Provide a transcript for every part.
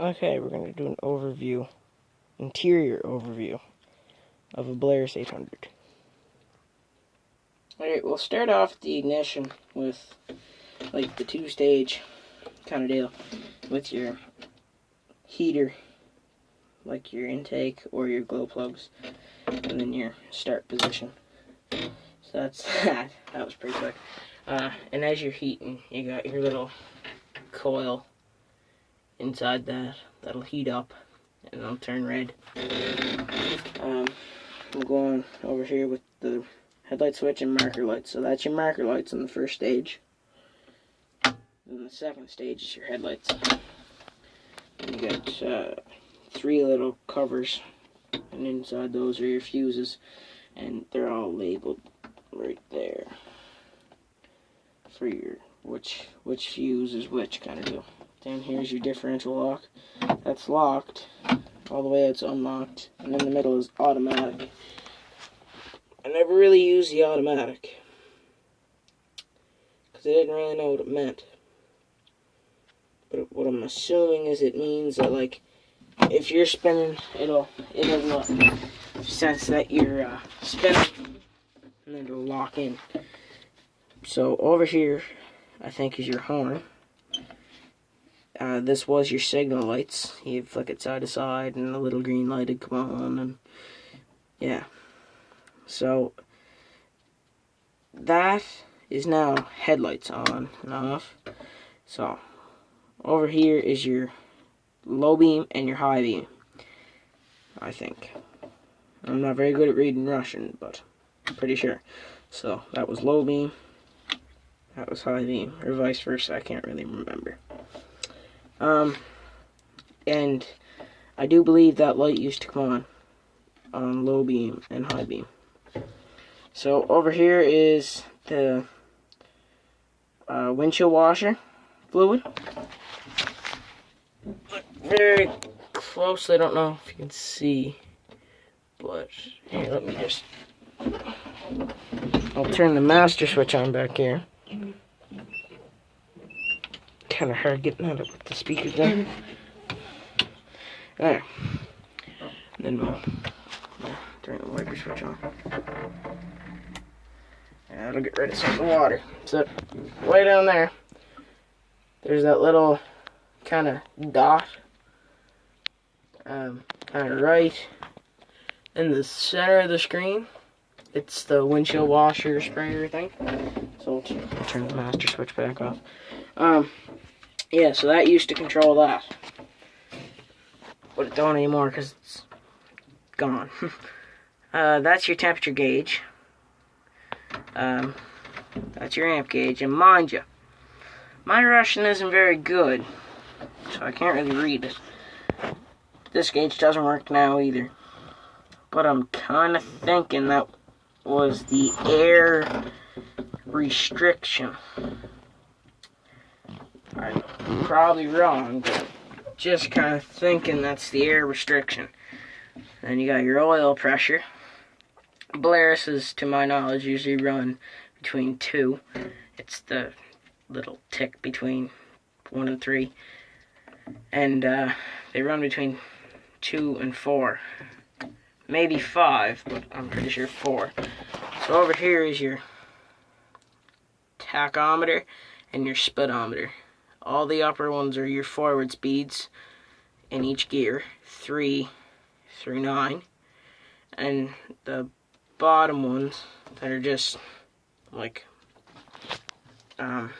Okay, we're going to do an overview, interior overview of a Belarus 800. Alright, we'll start off at the ignition with like the two-stage kind of deal with your heater, like your intake or your glow plugs, and then your start position. So that's that. That was pretty quick. And as you're heating, you got your little coil inside that'll heat up and it'll turn red. I'm going over here with the headlight switch and marker lights. So that's your marker lights on the first stage. And the second stage is your headlights. And you got 3 little covers, and inside those are your fuses, and they're all labeled right there for your which fuse is which kind of deal. Down here's your differential lock. That's locked. All the way it's unlocked. And in the middle is automatic. I never really used the automatic because I didn't really know what it meant. But what I'm assuming is it means that, like, if you're spinning, it'll sense that you're spinning, and then it'll lock in. So over here, I think, is your horn. This was your signal lights. You flick it side to side, and the little green light would come on, and yeah. So that is now headlights on and off. So over here is your low beam and your high beam, I think. I'm not very good at reading Russian, but I'm pretty sure. So that was low beam, that was high beam, or vice versa, I can't really remember. And I do believe that light used to come on low beam and high beam. So over here is the windshield washer fluid. Look very closely, I don't know if you can see, but here, let me just, I'll turn the master switch on back here. Kind of hard getting that up with the speakers there. There. And then we'll turn the wiper switch on. And that'll get rid of some of the water. So, way down there, there's that little kind of dot, kind of right in the center of the screen. It's the windshield washer sprayer thing. So I'll turn the master switch back off. Yeah, so that used to control that, but it don't anymore because it's gone. That's your temperature gauge. That's your amp gauge, and mind you, my Russian isn't very good, so I can't really read it. This gauge doesn't work now either, but I'm kind of thinking that was the air restriction. I'm probably wrong, but just kind of thinking that's the air restriction. Then you got your oil pressure. Belarus's, to my knowledge, usually run between 2. It's the little tick between 1 and 3. And they run between 2 and 4. Maybe 5, but I'm pretty sure 4. So over here is your tachometer and your speedometer. All the upper ones are your forward speeds in each gear, 3 through 9. And the bottom ones that are just like that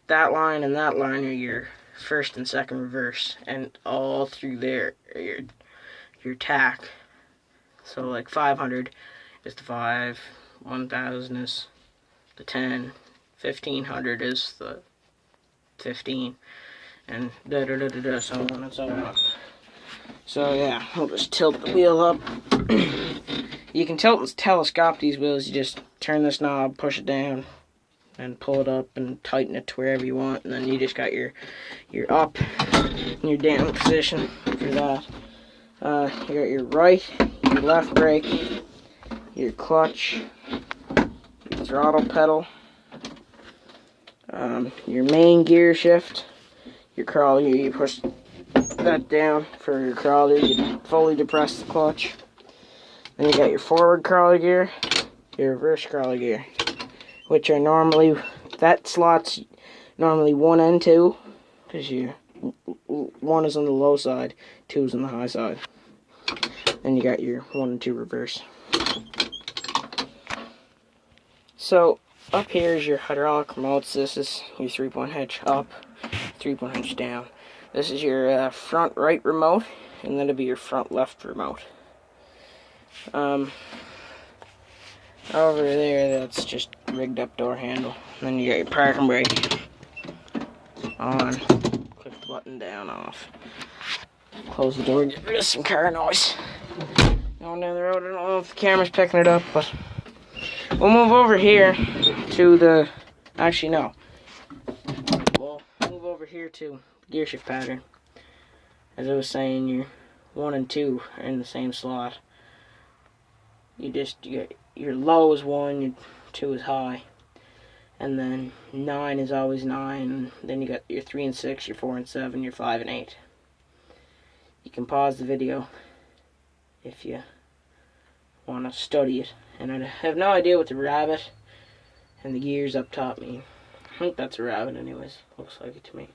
line and that line are your first and second reverse, and all through there are your tach. So like 500 is the 5, 1000 is the 10, 1500 is the 15, and so on and so on. So yeah, we'll just tilt the wheel up. You can tilt and telescope these wheels. You just turn this knob, push it down, and pull it up and tighten it to wherever you want, and then you just got your up and your down position for that. You got your right, your left brake, your clutch, your throttle pedal, your main gear shift, your crawler. You push that down for your crawler. You fully depress the clutch. Then you got your forward crawler gear, your reverse crawler gear, which are normally, that slot's normally 1 and 2, because 1 is on the low side, 2 is on the high side. Then you got your 1 and 2 reverse. So up here is your hydraulic remotes. This is your 3-point hitch up, 3-point hitch down. This is your front right remote, and that'll be your front left remote. Over there, that's just rigged up door handle. And then you got your parking brake on. Click the button down, off. Close the door, get rid of some car noise. Going down the road, I don't know if the camera's picking it up, but we'll move over here to the, actually no. We'll move over here to the gear shift pattern. As I was saying, your 1 and 2 are in the same slot. Your low is 1, your 2 is high. And then 9 is always 9. And then you got your 3 and 6, your 4 and 7, your 5 and 8. You can pause the video if you want to study it. And I have no idea what the rabbit and the gears up top mean. I think that's a rabbit anyways. Looks like it to me.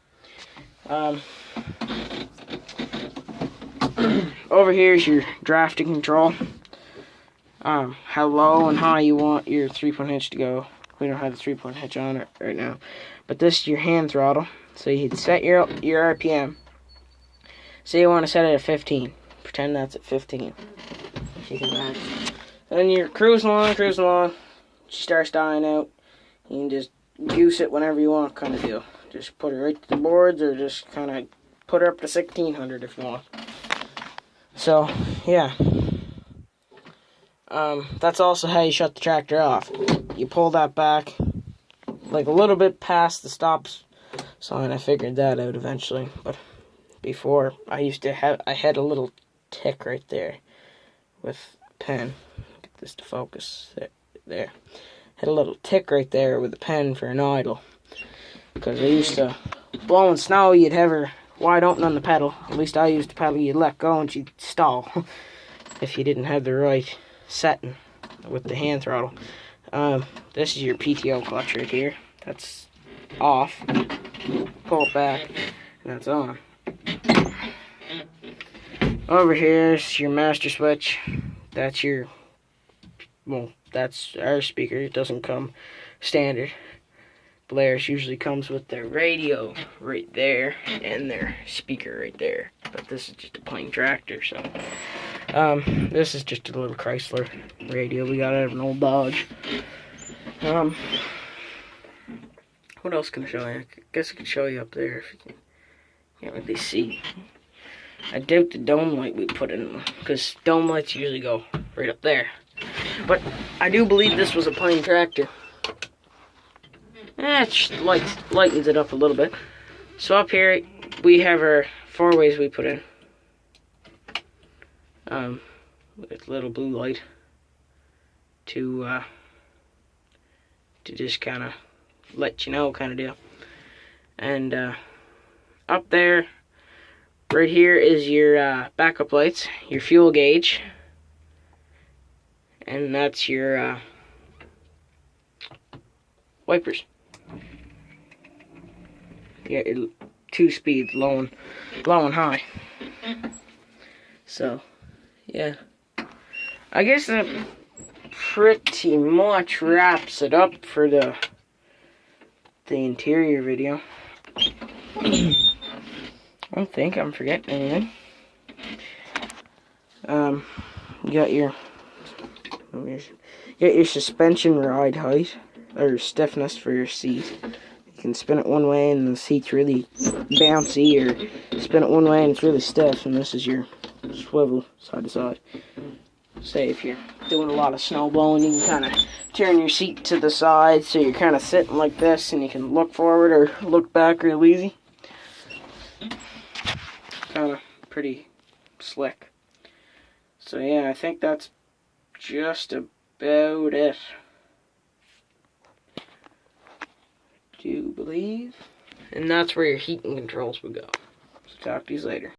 Over here is your drafting control. How low and high you want your 3-point hitch to go. We don't have the 3-point hitch on it right now. But this is your hand throttle. So you'd set your RPM. Say you want to set it at 15. Pretend that's at 15. You can match. Then you're cruising along. She starts dying out. You can just juice it whenever you want, kind of deal. Just put her right to the boards, or just kind of put her up to 1600 if you want. So, yeah. That's also how you shut the tractor off. You pull that back, like a little bit past the stop sign. I figured that out eventually, but before I had a little tick right there with a pen. Get this to focus. There. Had a little tick right there with a pen for an idle. Because I used to, blowing snow, you'd have her wide open on the pedal. At least I used the pedal, you'd let go and she'd stall if you didn't have the right setting with the hand throttle. This is your PTO clutch right here. That's off. Pull it back, and that's on. Over here is your master switch. That's your, well, that's our speaker. It doesn't come standard. Belarus usually comes with their radio right there and their speaker right there. But this is just a plain tractor, so. This is just a little Chrysler radio we got out of an old Dodge. What else can I show you? I guess I could show you up there if you can't really see. I doubt the dome light we put in, because dome lights usually go right up there. But I do believe this was a plain tractor. It just lightens it up a little bit. So up here we have our 4-ways we put in. With a little blue light to just kind of let you know, kind of deal. And up there, right here is your backup lights, your fuel gauge, and that's your wipers. You got your 2 speeds, low and high. So, yeah. I guess that pretty much wraps it up for the interior video. I don't think I'm forgetting anything. You got your suspension ride height, or stiffness for your seat. You can spin it one way and the seat's really bouncy, or spin it one way and it's really stiff, and this is your swivel side to side. Say if you're doing a lot of snow blowing, you can kind of turn your seat to the side so you're kind of sitting like this and you can look forward or look back real easy. Kind of pretty slick. So yeah, I think that's just about it. Do you believe? And that's where your heating controls would go. So talk to you later.